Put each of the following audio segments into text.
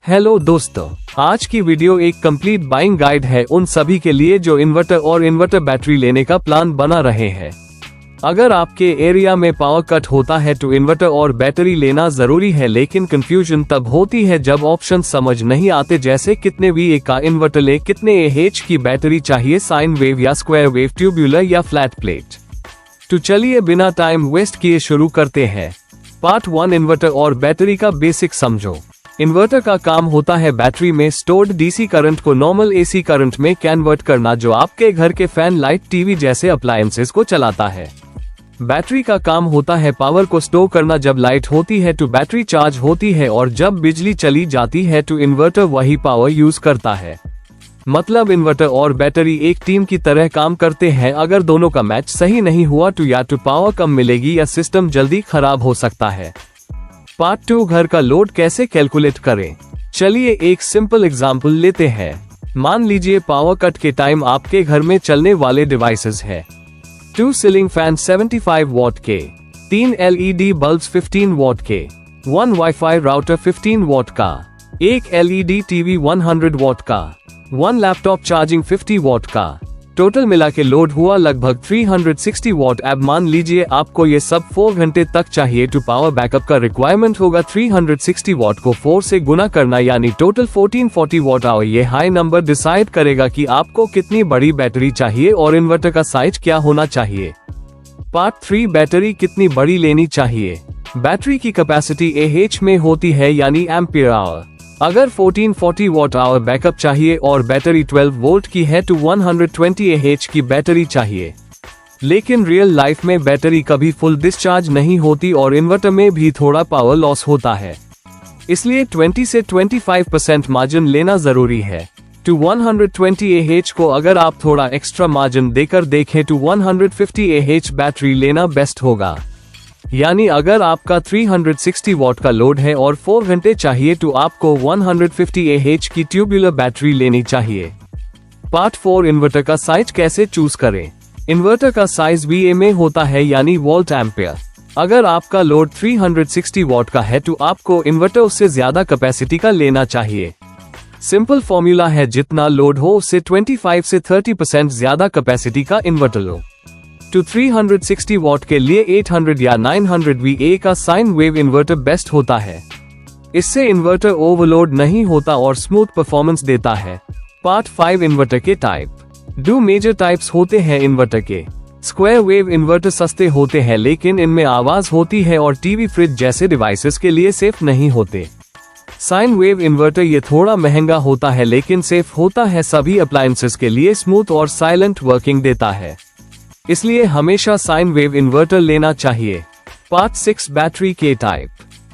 Hello दोस्तों, आज की वीडियो एक कंप्लीट बाइंग गाइड है उन सभी के लिए जो इन्वर्टर और इन्वर्टर बैटरी लेने का प्लान बना रहे हैं। अगर आपके एरिया में पावर कट होता है तो इन्वर्टर और बैटरी लेना जरूरी है, लेकिन कंफ्यूजन तब होती है जब ऑप्शन समझ नहीं आते, जैसे कितने VA का इन्वर्टर ले, कितने AH की बैटरी चाहिए, साइन वेव या स्क्वायर वेव, ट्यूब्यूलर या फ्लैट प्लेट। तो चलिए बिना टाइम वेस्ट किए शुरू करते हैं। पार्ट 1, इन्वर्टर और बैटरी का बेसिक समझो। इन्वर्टर का काम होता है बैटरी में स्टोर्ड DC करंट को नॉर्मल AC करंट में कन्वर्ट करना, जो आपके घर के फैन, लाइट, टीवी जैसे अप्लायंसेस को चलाता है। बैटरी का काम होता है पावर को स्टोर करना, जब लाइट होती है तो बैटरी चार्ज होती है और जब बिजली चली जाती है तो इन्वर्टर वही पावर यूज करता है। मतलब इन्वर्टर और बैटरी एक टीम की तरह काम करते हैं। अगर दोनों का मैच सही नहीं हुआ तो या तो पावर कम मिलेगी या सिस्टम जल्दी खराब हो सकता है। पार्ट 2, घर का लोड कैसे कैलकुलेट करें। चलिए एक सिंपल एग्जांपल लेते हैं। मान लीजिए पावर कट के टाइम आपके घर में चलने वाले डिवाइसेस है 2 सीलिंग फैन 75 वॉट के, 3 LED बल्ब्स 15 वॉट के, 1 वाईफाई राउटर 15 वॉट का, 1 LED टीवी 100 वॉट का, 1 लैपटॉप चार्जिंग 50 वॉट का। टोटल मिला के लोड हुआ लगभग 360 वॉट। अब मान लीजिए आपको ये सब 4 घंटे तक चाहिए तो पावर बैकअप का रिक्वायरमेंट होगा 360 वॉट को 4 से गुना करना, यानी टोटल 1440 वॉट आवर। ये हाई नंबर डिसाइड करेगा कि आपको कितनी बड़ी बैटरी चाहिए और इन्वर्टर का साइज क्या होना चाहिए। पार्ट 3, बैटरी कितनी बड़ी लेनी चाहिए। बैटरी की कैपेसिटी AH में होती है, यानी एम्पियर आवर। अगर 1440 वॉट आवर बैकअप चाहिए और बैटरी 12 वोल्ट की है तो 120 AH की बैटरी चाहिए। लेकिन रियल लाइफ में बैटरी कभी फुल डिस्चार्ज नहीं होती और इन्वर्टर में भी थोड़ा पावर लॉस होता है, इसलिए 20 से 25% मार्जिन लेना जरूरी है। तो 120 AH को अगर आप थोड़ा एक्स्ट्रा मार्जिन देकर देखें तो 150 AH बैटरी लेना बेस्ट होगा। यानी अगर आपका 360 वॉट का लोड है और 4 घंटे चाहिए तो आपको 150 AH की ट्यूब्यूलर बैटरी लेनी चाहिए। पार्ट 4, इन्वर्टर का साइज कैसे चूज करें। इन्वर्टर का साइज VA में होता है, यानी वोल्ट एम्पियर। अगर आपका लोड 360 वॉट का है तो आपको इन्वर्टर उससे ज्यादा कैपेसिटी का लेना चाहिए। सिंपल फॉर्मूला है, जितना लोड हो उससे 25 से 30% ज्यादा कैपेसिटी का इन्वर्टर लो। तो 360 वॉट के लिए 800 या 900 VA का साइन वेव इन्वर्टर बेस्ट होता है। इससे इन्वर्टर ओवरलोड नहीं होता और स्मूथ परफॉर्मेंस देता है। पार्ट 5, इन्वर्टर के टाइप। 2 मेजर टाइप्स होते हैं इन्वर्टर के। स्क्वायर वेव इन्वर्टर सस्ते होते हैं, लेकिन इनमें आवाज होती है और टीवी, फ्रिज जैसे डिवाइसेस के लिए सेफ नहीं होते। साइन वेव इन्वर्टर ये थोड़ा महंगा होता है लेकिन सेफ होता है, सभी अप्लायंसेस के लिए स्मूथ और साइलेंट वर्किंग देता है, इसलिए हमेशा साइन वेव इन्वर्टर लेना चाहिए। पार्ट 6, बैटरी के टाइप।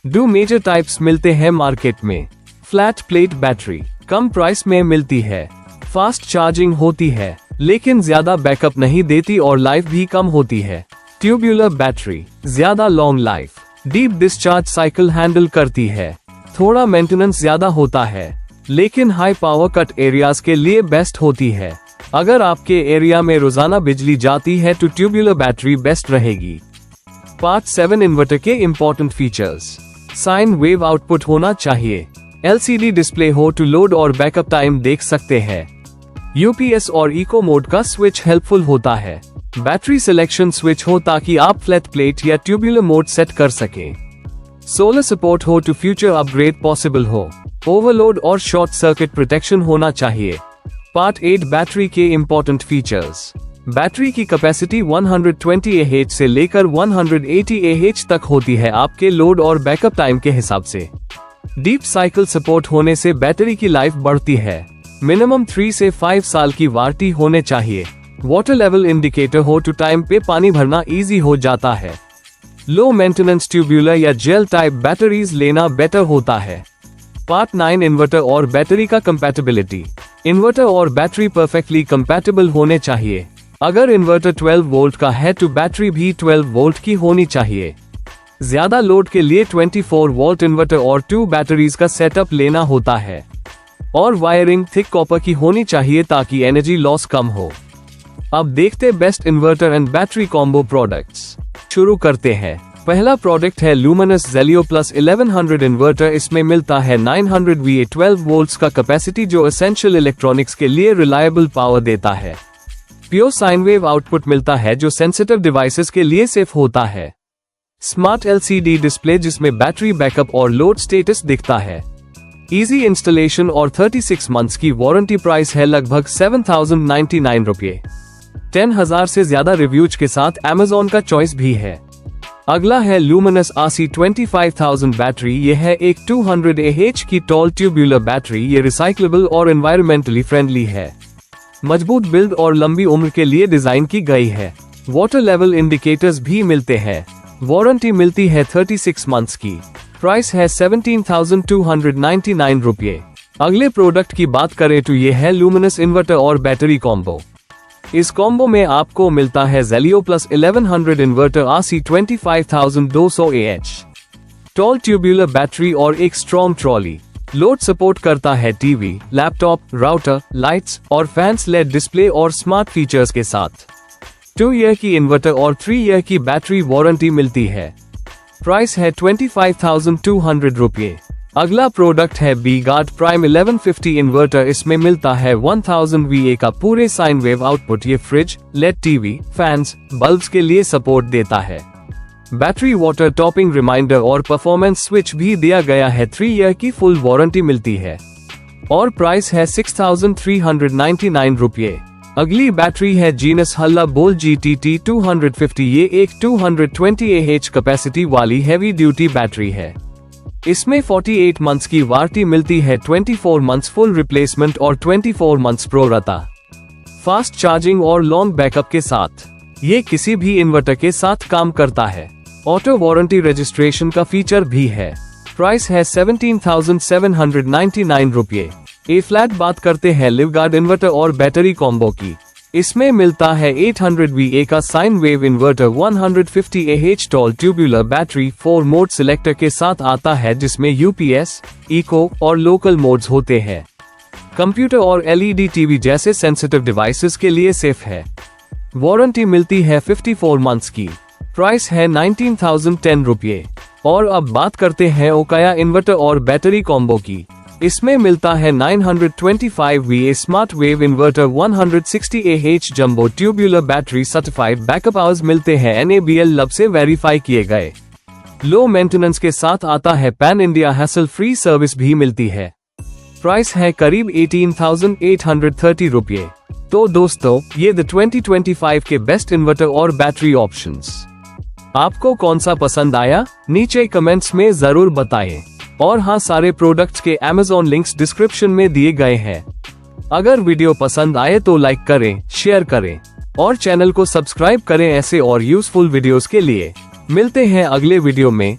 2 मेजर टाइप्स मिलते हैं मार्केट में। फ्लैट प्लेट बैटरी कम प्राइस में मिलती है, फास्ट चार्जिंग होती है लेकिन ज्यादा बैकअप नहीं देती और लाइफ भी कम होती है। ट्यूब्यूलर बैटरी ज्यादा long life, deep discharge cycle handle करती है, थोड़ा मेंटेनेंस ज्यादा होता है लेकिन हाई पावर कट एरियाज के लिए बेस्ट होती है। अगर आपके एरिया में रोजाना बिजली जाती है तो ट्यूब्यूलर बैटरी बेस्ट रहेगी। पार्ट 7, इन्वर्टर के important features. Sine wave output होना चाहिए, LCD डिस्प्ले हो तो लोड और बैकअप टाइम देख सकते हैं। UPS और इको मोड का स्विच हेल्पफुल होता है। बैटरी सिलेक्शन स्विच हो ताकि आप फ्लैट प्लेट या ट्यूब्यूलर मोड सेट कर सकें। सोलर सपोर्ट हो तो फ्यूचर अपग्रेड पॉसिबल हो। ओवरलोड और शॉर्ट सर्किट प्रोटेक्शन होना चाहिए। पार्ट 8, बैटरी के इम्पोर्टेंट फीचर्स। बैटरी की कैपेसिटी 120 AH से लेकर 180 AH तक होती है, आपके लोड और बैकअप टाइम के हिसाब से। डीप साइकिल सपोर्ट होने से बैटरी की लाइफ बढ़ती है। मिनिमम 3 से 5 साल की वारंटी होने चाहिए। वाटर लेवल इंडिकेटर हो तो टाइम पे पानी भरना इजी हो जाता है। लो मेंटेनेंस ट्यूब्यूलर या जेल टाइप बैटरीज लेना बेटर होता है। पार्ट 9, इन्वर्टर और बैटरी का कंपैटिबिलिटी। इन्वर्टर और बैटरी परफेक्टली कंपैटिबल होने चाहिए। अगर इन्वर्टर 12 वोल्ट का है तो बैटरी भी 12 वोल्ट की होनी चाहिए। ज्यादा लोड के लिए 24 वोल्ट इन्वर्टर और 2 बैटरीज का सेटअप लेना होता है और वायरिंग थिक कॉपर की होनी चाहिए ताकि एनर्जी लॉस कम हो। अब देखते best inverter and battery combo products. शुरू करते हैं। पहला प्रोडक्ट है लुमिनस Zelio Plus 1100 इन्वर्टर। इसमें मिलता है 900 VA 12 वोल्ट्स का कैपेसिटी जो एसेंशियल इलेक्ट्रॉनिक्स के लिए रिलायबल पावर देता है। प्योर साइन वेव आउटपुट मिलता है जो सेंसिटिव डिवाइसेस के लिए सेफ होता है। स्मार्ट LCD डिस्प्ले जिसमें बैटरी बैकअप और लोड स्टेटस दिखता है। इजी इंस्टॉलेशन और 36 मंथ्स की वारंटी। प्राइस है लगभग 7099 रुपये। 10,000 से ज्यादा रिव्यूज के साथ Amazon का चॉइस भी है। अगला है लुमिनस RC 25000 बैटरी। यह है एक 200 AH की टॉल ट्यूब्यूलर बैटरी। ये रिसाइक्लेबल और एनवायरमेंटली फ्रेंडली है। मजबूत बिल्ड और लंबी उम्र के लिए डिजाइन की गई है। वाटर लेवल इंडिकेटर्स भी मिलते हैं। वारंटी मिलती है 36 मंथ्स की। प्राइस है 17,299 रुपये। अगले प्रोडक्ट की बात करें तो ये है लुमिनस इन्वर्टर और बैटरी कॉम्बो। इस कॉम्बो में आपको मिलता है Zelio Plus 1100 inverter RC 25200 AH, tall tubular battery और एक स्ट्रॉन्ग ट्रॉली। लोड सपोर्ट करता है टीवी, लैपटॉप, राउटर, लाइट्स और फैंस, LED डिस्प्ले और स्मार्ट फीचर्स के साथ। 2 ईयर की इन्वर्टर और 3 ईयर की बैटरी वारंटी मिलती है। प्राइस है 25,200 रुपये। अगला प्रोडक्ट है B-Guard Prime 1150 इन्वर्टर। इसमें मिलता है 1000 VA का पूरे साइन वेव आउटपुट। ये fridge, LED TV, fans, bulbs के लिए सपोर्ट देता है। बैटरी वाटर टॉपिंग रिमाइंडर और परफॉर्मेंस स्विच भी दिया गया है। 3 ईयर की फुल वारंटी मिलती है और प्राइस है 6399 रुपये। अगली बैटरी है जीनस हल्ला बोल GTT 250। ये एक 220 AH कैपेसिटी वाली हैवी ड्यूटी बैटरी है। इसमें 48 मंथ्स की वारंटी मिलती है, 24 मंथ्स फुल रिप्लेसमेंट और 24 मंथ्स प्रो रता। फास्ट चार्जिंग और लॉन्ग बैकअप के साथ ये किसी भी इन्वर्टर के साथ काम करता है। ऑटो वारंटी रजिस्ट्रेशन का फीचर भी है। प्राइस है 17,799 रुपये। ए फ्लैट बात करते हैं लिवगार्ड इन्वर्टर और बैटरी कॉम्बो की। इसमें मिलता है 800 VA का sine wave inverter, 150 AH tall tubular battery, 4 mode selector के साथ आता है जिसमें UPS, इको और लोकल मोड्स होते हैं। कंप्यूटर और LED टीवी जैसे सेंसिटिव डिवाइसेस के लिए सेफ है। वारंटी मिलती है 54 मंथ्स की। प्राइस है 19,010 रुपये। और अब बात करते हैं ओकाया इन्वर्टर और बैटरी कॉम्बो की। इसमें मिलता है 925 VA smart wave inverter, 160 AH jumbo tubular battery, certified backup hours मिलते हैं NABL लब से वेरीफाई किए गए। लो मेंटेनेंस के साथ आता है। Pan India hassle free service भी मिलती है। प्राइस है करीब 18,830 रुपये। तो दोस्तों, ये द 2025 के बेस्ट इन्वर्टर और बैटरी ऑप्शंस। आपको कौन सा पसंद आया नीचे कमेंट्स में जरूर बताएं। और हाँ, सारे प्रोडक्ट्स के Amazon लिंक्स डिस्क्रिप्शन में दिए गए हैं। अगर वीडियो पसंद आए तो लाइक करें, शेयर करें और चैनल को सब्सक्राइब करें ऐसे और यूजफुल वीडियोस के लिए। मिलते हैं अगले वीडियो में।